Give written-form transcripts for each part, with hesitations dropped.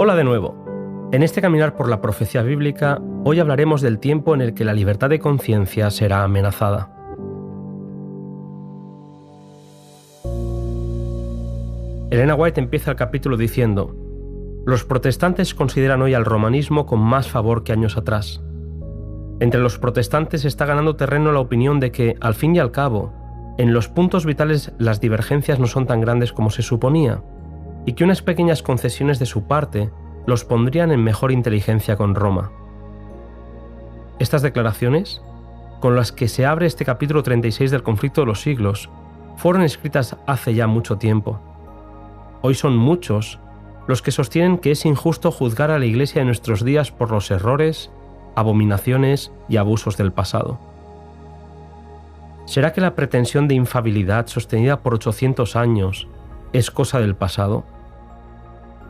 Hola de nuevo. En este caminar por la profecía bíblica, hoy hablaremos del tiempo en el que la libertad de conciencia será amenazada. Elena White empieza el capítulo diciendo: los protestantes consideran hoy al romanismo con más favor que años atrás. Entre los protestantes está ganando terreno la opinión de que, al fin y al cabo, en los puntos vitales las divergencias no son tan grandes como se suponía, y que unas pequeñas concesiones de su parte los pondrían en mejor inteligencia con Roma. Estas declaraciones, con las que se abre este capítulo 36 del conflicto de los siglos, fueron escritas hace ya mucho tiempo. Hoy son muchos los que sostienen que es injusto juzgar a la Iglesia de nuestros días por los errores, abominaciones y abusos del pasado. ¿Será que la pretensión de infalibilidad sostenida por 800 años es cosa del pasado?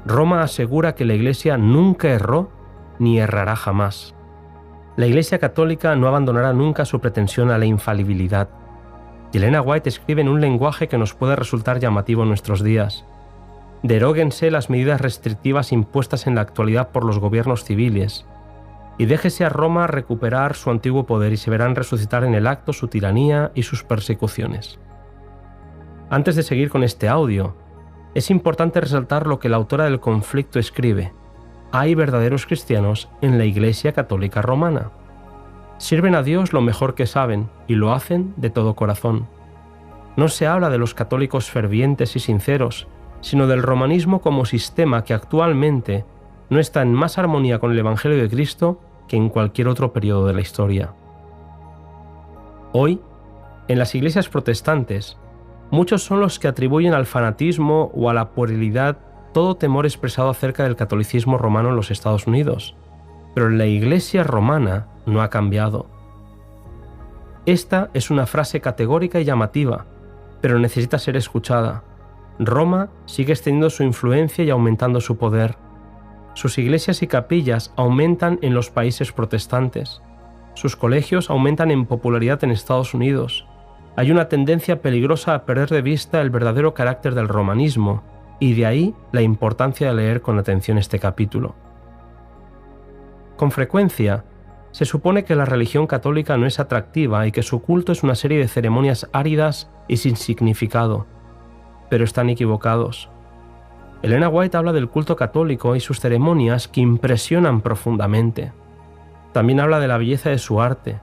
Roma asegura que la Iglesia nunca erró ni errará jamás. La Iglesia católica no abandonará nunca su pretensión a la infalibilidad. Y Elena White escribe en un lenguaje que nos puede resultar llamativo en nuestros días: deróguense las medidas restrictivas impuestas en la actualidad por los gobiernos civiles, y déjese a Roma recuperar su antiguo poder y se verán resucitar en el acto su tiranía y sus persecuciones. Antes de seguir con este audio, es importante resaltar lo que la autora del conflicto escribe: hay verdaderos cristianos en la Iglesia Católica Romana. Sirven a Dios lo mejor que saben y lo hacen de todo corazón. No se habla de los católicos fervientes y sinceros, sino del romanismo como sistema que actualmente no está en más armonía con el Evangelio de Cristo que en cualquier otro periodo de la historia. Hoy, en las iglesias protestantes, muchos son los que atribuyen al fanatismo o a la puerilidad todo temor expresado acerca del catolicismo romano en los Estados Unidos, pero la Iglesia romana no ha cambiado. Esta es una frase categórica y llamativa, pero necesita ser escuchada. Roma sigue extendiendo su influencia y aumentando su poder. Sus iglesias y capillas aumentan en los países protestantes. Sus colegios aumentan en popularidad en Estados Unidos. Hay una tendencia peligrosa a perder de vista el verdadero carácter del romanismo, y de ahí la importancia de leer con atención este capítulo. Con frecuencia, se supone que la religión católica no es atractiva y que su culto es una serie de ceremonias áridas y sin significado, pero están equivocados. Elena White habla del culto católico y sus ceremonias que impresionan profundamente. También habla de la belleza de su arte,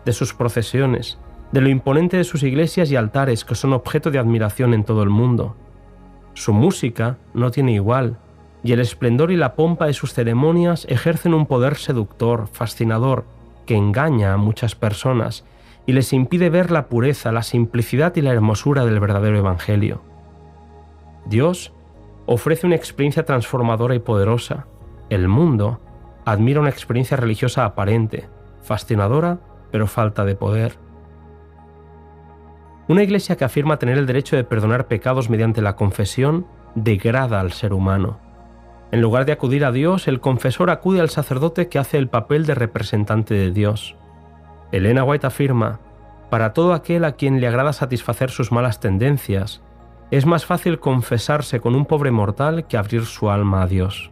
de sus procesiones, de lo imponente de sus iglesias y altares que son objeto de admiración en todo el mundo. Su música no tiene igual, y el esplendor y la pompa de sus ceremonias ejercen un poder seductor, fascinador, que engaña a muchas personas y les impide ver la pureza, la simplicidad y la hermosura del verdadero evangelio. Dios ofrece una experiencia transformadora y poderosa. El mundo admira una experiencia religiosa aparente, fascinadora, pero falta de poder. Una iglesia que afirma tener el derecho de perdonar pecados mediante la confesión degrada al ser humano. En lugar de acudir a Dios, el confesor acude al sacerdote que hace el papel de representante de Dios. Elena White afirma: para todo aquel a quien le agrada satisfacer sus malas tendencias, es más fácil confesarse con un pobre mortal que abrir su alma a Dios.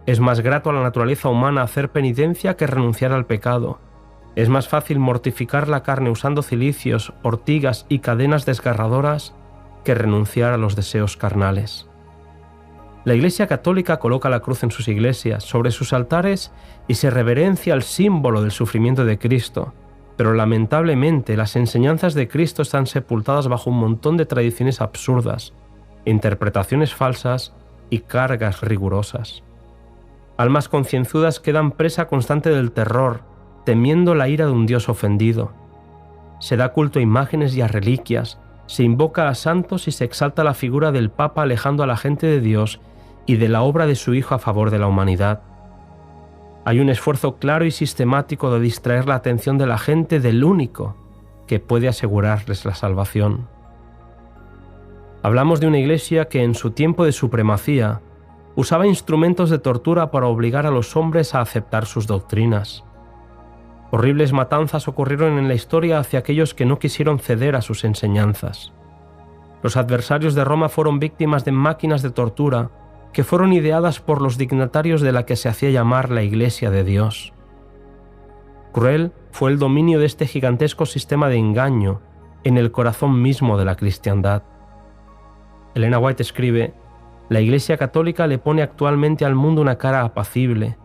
Es más grato a la naturaleza humana hacer penitencia que renunciar al pecado. Es más fácil mortificar la carne usando cilicios, ortigas y cadenas desgarradoras que renunciar a los deseos carnales. La Iglesia Católica coloca la cruz en sus iglesias, sobre sus altares, y se reverencia al símbolo del sufrimiento de Cristo, pero lamentablemente las enseñanzas de Cristo están sepultadas bajo un montón de tradiciones absurdas, interpretaciones falsas y cargas rigurosas. Almas concienzudas quedan presa constante del terror, temiendo la ira de un Dios ofendido. Se da culto a imágenes y a reliquias, se invoca a santos y se exalta la figura del Papa alejando a la gente de Dios y de la obra de su Hijo a favor de la humanidad. Hay un esfuerzo claro y sistemático de distraer la atención de la gente del único que puede asegurarles la salvación. Hablamos de una iglesia que en su tiempo de supremacía usaba instrumentos de tortura para obligar a los hombres a aceptar sus doctrinas. Horribles matanzas ocurrieron en la historia hacia aquellos que no quisieron ceder a sus enseñanzas. Los adversarios de Roma fueron víctimas de máquinas de tortura que fueron ideadas por los dignatarios de la que se hacía llamar la Iglesia de Dios. Cruel fue el dominio de este gigantesco sistema de engaño en el corazón mismo de la cristiandad. Elena White escribe: la Iglesia Católica le pone actualmente al mundo una cara apacible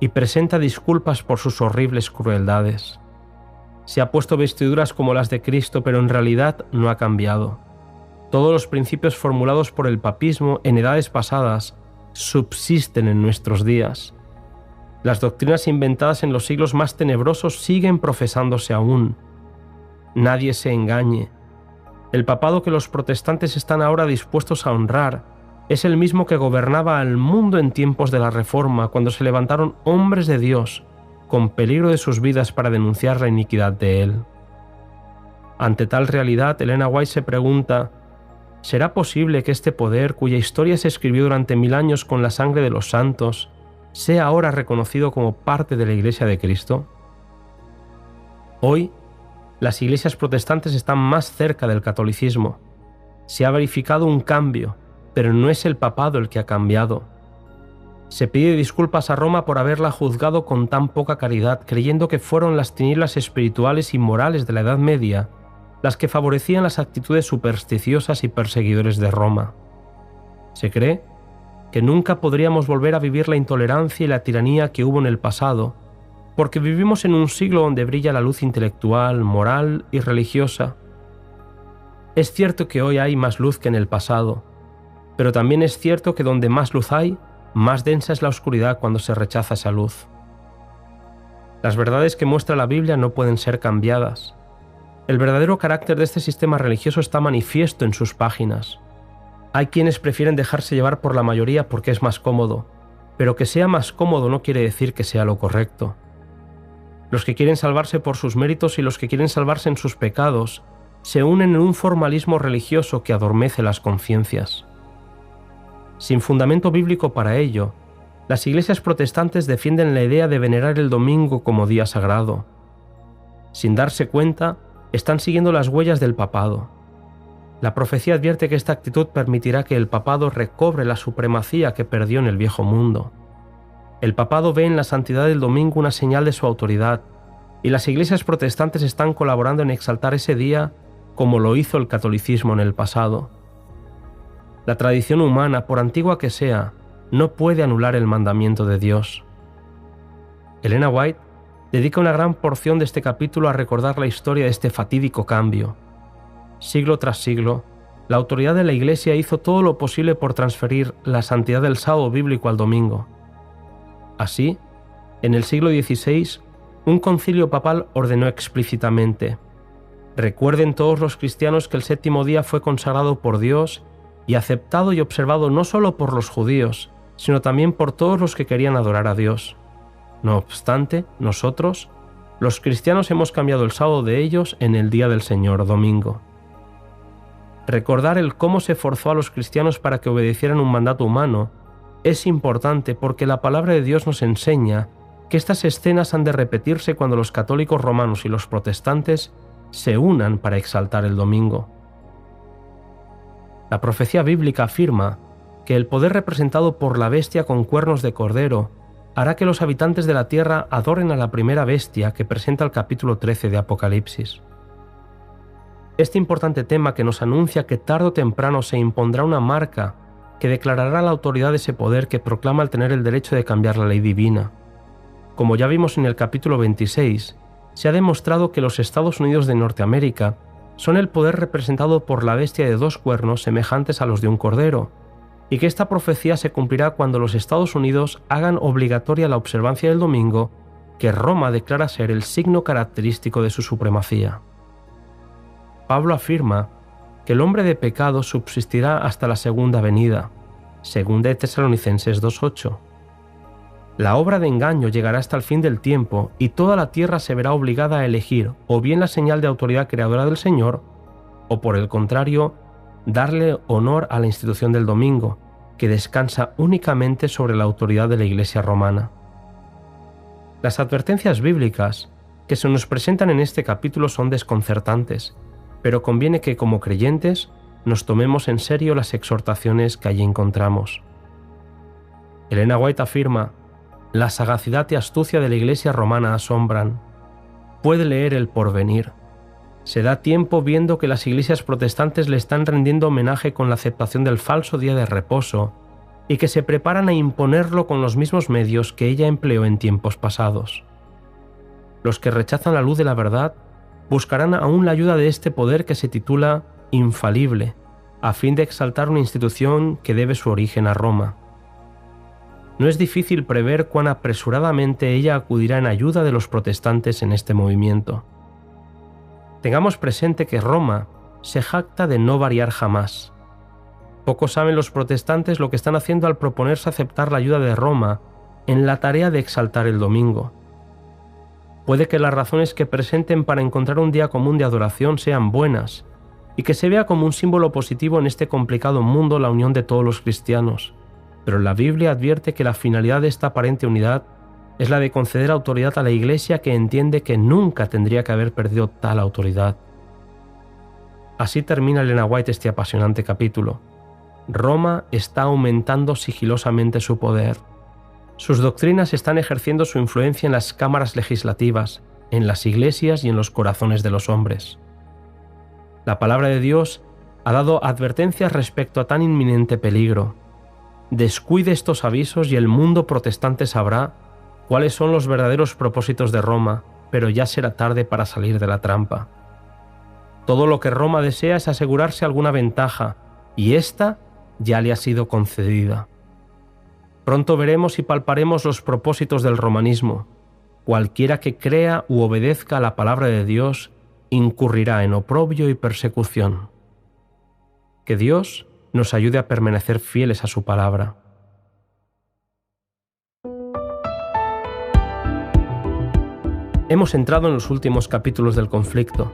y presenta disculpas por sus horribles crueldades. Se ha puesto vestiduras como las de Cristo, pero en realidad no ha cambiado. Todos los principios formulados por el papismo en edades pasadas subsisten en nuestros días. Las doctrinas inventadas en los siglos más tenebrosos siguen profesándose aún. Nadie se engañe. El papado que los protestantes están ahora dispuestos a honrar es el mismo que gobernaba al mundo en tiempos de la Reforma, cuando se levantaron hombres de Dios con peligro de sus vidas para denunciar la iniquidad de él. Ante tal realidad, Elena White se pregunta: ¿será posible que este poder, cuya historia se escribió durante 1000 años con la sangre de los santos, sea ahora reconocido como parte de la Iglesia de Cristo? Hoy, las iglesias protestantes están más cerca del catolicismo. Se ha verificado un cambio, pero no es el papado el que ha cambiado. Se pide disculpas a Roma por haberla juzgado con tan poca caridad, creyendo que fueron las tinieblas espirituales y morales de la Edad Media las que favorecían las actitudes supersticiosas y perseguidores de Roma. Se cree que nunca podríamos volver a vivir la intolerancia y la tiranía que hubo en el pasado, porque vivimos en un siglo donde brilla la luz intelectual, moral y religiosa. Es cierto que hoy hay más luz que en el pasado, pero también es cierto que donde más luz hay, más densa es la oscuridad cuando se rechaza esa luz. Las verdades que muestra la Biblia no pueden ser cambiadas. El verdadero carácter de este sistema religioso está manifiesto en sus páginas. Hay quienes prefieren dejarse llevar por la mayoría porque es más cómodo, pero que sea más cómodo no quiere decir que sea lo correcto. Los que quieren salvarse por sus méritos y los que quieren salvarse en sus pecados se unen en un formalismo religioso que adormece las conciencias. Sin fundamento bíblico para ello, las iglesias protestantes defienden la idea de venerar el domingo como día sagrado. Sin darse cuenta, están siguiendo las huellas del papado. La profecía advierte que esta actitud permitirá que el papado recobre la supremacía que perdió en el viejo mundo. El papado ve en la santidad del domingo una señal de su autoridad, y las iglesias protestantes están colaborando en exaltar ese día como lo hizo el catolicismo en el pasado. La tradición humana, por antigua que sea, no puede anular el mandamiento de Dios. Elena White dedica una gran porción de este capítulo a recordar la historia de este fatídico cambio. Siglo tras siglo, la autoridad de la Iglesia hizo todo lo posible por transferir la santidad del sábado bíblico al domingo. Así, en el siglo XVI, un concilio papal ordenó explícitamente: recuerden todos los cristianos que el séptimo día fue consagrado por Dios y aceptado y observado no solo por los judíos, sino también por todos los que querían adorar a Dios. No obstante, nosotros, los cristianos, hemos cambiado el sábado de ellos en el día del Señor, domingo. Recordar el cómo se forzó a los cristianos para que obedecieran un mandato humano es importante porque la palabra de Dios nos enseña que estas escenas han de repetirse cuando los católicos romanos y los protestantes se unan para exaltar el domingo. La profecía bíblica afirma que el poder representado por la bestia con cuernos de cordero hará que los habitantes de la tierra adoren a la primera bestia que presenta el capítulo 13 de Apocalipsis. Este importante tema que nos anuncia que tarde o temprano se impondrá una marca que declarará la autoridad de ese poder que proclama el tener el derecho de cambiar la ley divina. Como ya vimos en el capítulo 26, se ha demostrado que los Estados Unidos de Norteamérica son el poder representado por la bestia de 2 cuernos semejantes a los de un cordero, y que esta profecía se cumplirá cuando los Estados Unidos hagan obligatoria la observancia del domingo, que Roma declara ser el signo característico de su supremacía. Pablo afirma que el hombre de pecado subsistirá hasta la segunda venida, segunda de Tesalonicenses 2:8. La obra de engaño llegará hasta el fin del tiempo y toda la tierra se verá obligada a elegir o bien la señal de autoridad creadora del Señor, o por el contrario, darle honor a la institución del domingo, que descansa únicamente sobre la autoridad de la Iglesia romana. Las advertencias bíblicas que se nos presentan en este capítulo son desconcertantes, pero conviene que como creyentes nos tomemos en serio las exhortaciones que allí encontramos. Elena White afirma: la sagacidad y astucia de la Iglesia romana asombran. Puede leer el porvenir. Se da tiempo viendo que las iglesias protestantes le están rendiendo homenaje con la aceptación del falso día de reposo y que se preparan a imponerlo con los mismos medios que ella empleó en tiempos pasados. Los que rechazan la luz de la verdad buscarán aún la ayuda de este poder que se titula infalible, a fin de exaltar una institución que debe su origen a Roma. No es difícil prever cuán apresuradamente ella acudirá en ayuda de los protestantes en este movimiento. Tengamos presente que Roma se jacta de no variar jamás. Pocos saben los protestantes lo que están haciendo al proponerse aceptar la ayuda de Roma en la tarea de exaltar el domingo. Puede que las razones que presenten para encontrar un día común de adoración sean buenas y que se vea como un símbolo positivo en este complicado mundo la unión de todos los cristianos, pero la Biblia advierte que la finalidad de esta aparente unidad es la de conceder autoridad a la Iglesia, que entiende que nunca tendría que haber perdido tal autoridad. Así termina Elena White este apasionante capítulo. Roma está aumentando sigilosamente su poder. Sus doctrinas están ejerciendo su influencia en las cámaras legislativas, en las iglesias y en los corazones de los hombres. La palabra de Dios ha dado advertencias respecto a tan inminente peligro. Descuide estos avisos y el mundo protestante sabrá cuáles son los verdaderos propósitos de Roma, pero ya será tarde para salir de la trampa. Todo lo que Roma desea es asegurarse alguna ventaja, y esta ya le ha sido concedida. Pronto veremos y palparemos los propósitos del romanismo. Cualquiera que crea u obedezca a la palabra de Dios incurrirá en oprobio y persecución. Que Dios nos ayude a permanecer fieles a su palabra. Hemos entrado en los últimos capítulos del conflicto.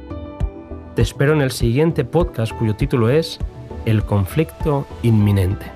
Te espero en el siguiente podcast, cuyo título es El conflicto inminente.